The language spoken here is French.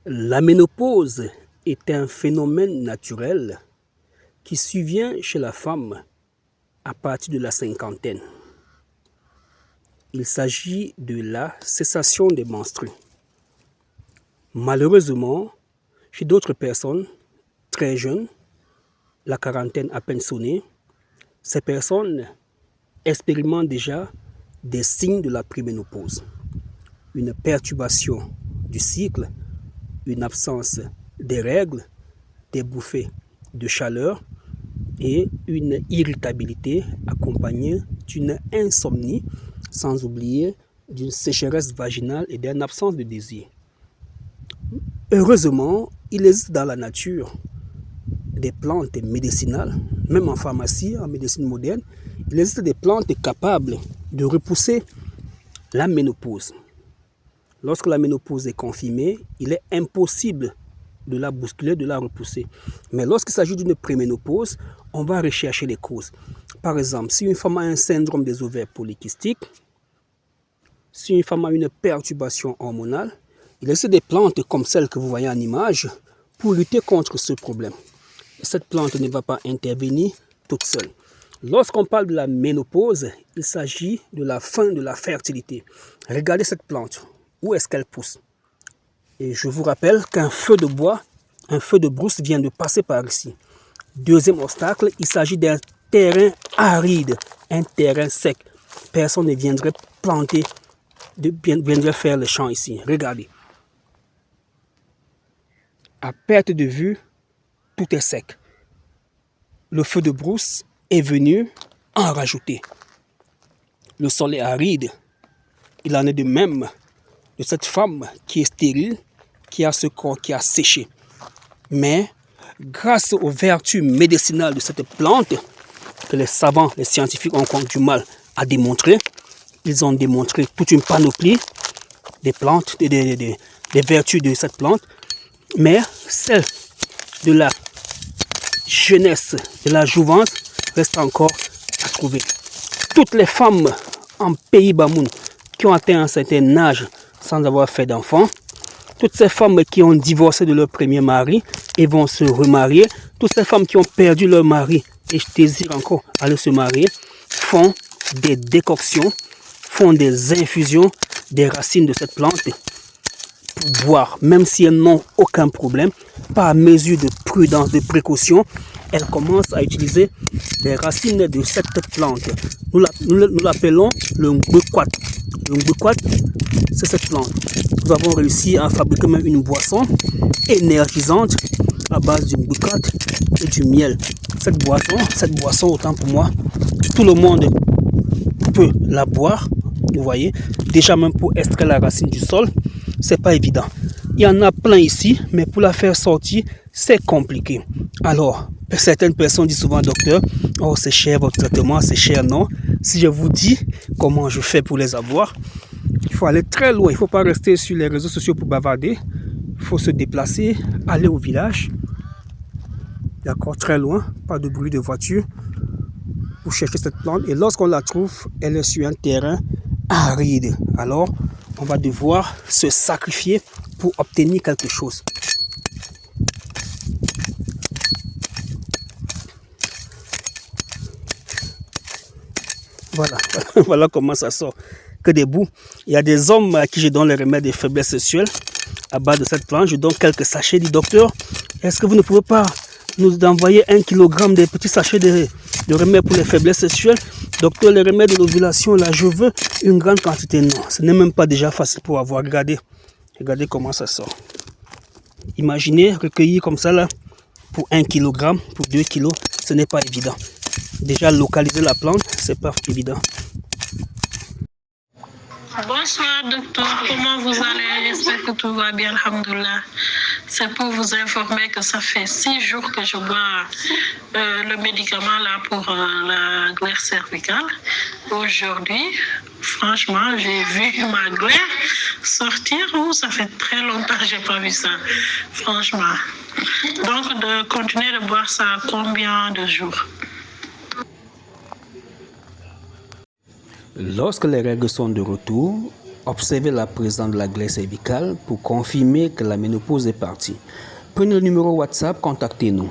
La ménopause est un phénomène naturel qui survient chez la femme à partir de la cinquantaine. Il s'agit de la cessation des menstrues. Malheureusement, chez d'autres personnes très jeunes, la quarantaine à peine sonnée, ces personnes expérimentent déjà des signes de la préménopause. Une perturbation du cycle, une absence des règles, des bouffées de chaleur et une irritabilité accompagnée d'une insomnie, sans oublier d'une sécheresse vaginale et d'une absence de désir. Heureusement, il existe dans la nature des plantes médicinales, même en pharmacie, en médecine moderne, il existe des plantes capables de repousser la ménopause. Lorsque la ménopause est confirmée, il est impossible de la bousculer, de la repousser. Mais lorsqu'il s'agit d'une préménopause, on va rechercher les causes. Par exemple, si une femme a un syndrome des ovaires polykystiques, si une femme a une perturbation hormonale, il existe des plantes comme celles que vous voyez en image pour lutter contre ce problème. Cette plante ne va pas intervenir toute seule. Lorsqu'on parle de la ménopause, il s'agit de la fin de la fertilité. Regardez cette plante. Où est-ce qu'elle pousse? Et je vous rappelle qu'un feu de bois, un feu de brousse vient de passer par ici. Deuxième obstacle, il s'agit d'un terrain aride, un terrain sec. Personne ne viendrait planter, viendrait faire le champ ici. Regardez. À perte de vue, tout est sec. Le feu de brousse est venu en rajouter. Le sol est aride. Il en est de même de cette femme qui est stérile, qui a ce corps qui a séché. Mais grâce aux vertus médicinales de cette plante, que les savants, les scientifiques ont encore du mal à démontrer, ils ont démontré toute une panoplie des plantes, des vertus de cette plante, mais celle de la jeunesse, de la jouvence, reste encore à trouver. Toutes les femmes en pays Bamoun qui ont atteint un certain âge sans avoir fait d'enfants, toutes ces femmes qui ont divorcé de leur premier mari et vont se remarier, toutes ces femmes qui ont perdu leur mari et désirent encore aller se marier, font des décoctions, font des infusions des racines de cette plante pour boire, même si elles n'ont aucun problème. Par mesure de prudence, de précaution, elles commencent à utiliser les racines de cette plante. Nous l'appelons le ngbekwat. Le ngbekwat, c'est cette plante. Nous avons réussi à fabriquer même une boisson énergisante à base du ngbekwat et du miel. Cette boisson, autant pour moi, tout le monde peut la boire. Vous voyez, déjà même pour extraire la racine du sol, c'est pas évident. Il y en a plein ici, mais pour la faire sortir, c'est compliqué. Alors, certaines personnes disent souvent, docteur, oh c'est cher votre traitement, c'est cher, non. Si je vous dis comment je fais pour les avoir, il faut aller très loin. Il ne faut pas rester sur les réseaux sociaux pour bavarder. Il faut se déplacer, aller au village. D'accord, très loin, pas de bruit de voiture pour chercher cette plante. Et lorsqu'on la trouve, elle est sur un terrain aride. Alors, on va devoir se sacrifier pour obtenir quelque chose. Voilà, voilà comment ça sort. Que des bouts. Il y a des hommes à qui je donne les remèdes des faiblesses sexuelles à base de cette plante. Je donne quelques sachets. Je dis, docteur, est-ce que vous ne pouvez pas nous envoyer 1 kg des petits sachets de remèdes pour les faiblesses sexuelles? Docteur, les remèdes de l'ovulation, là, je veux une grande quantité. Non, ce n'est même pas déjà facile pour avoir. Regardez, regardez comment ça sort. Imaginez recueillir comme ça, là, pour 1 kg, pour 2 kg, ce n'est pas évident. Déjà, localiser la plante, c'est pas évident. Bonsoir docteur, comment vous allez? J'espère que tout va bien, alhamdoulilah. C'est pour vous informer que ça fait 6 jours que je bois le médicament là pour la glaire cervicale. Aujourd'hui, franchement, j'ai vu ma glaire sortir. Ça fait très longtemps que je n'ai pas vu ça, franchement. Donc, de continuer de boire ça combien de jours? Lorsque les règles sont de retour, Observez la présence de la glaire cervicale pour confirmer que la ménopause est partie. Prenez le numéro WhatsApp, contactez-nous.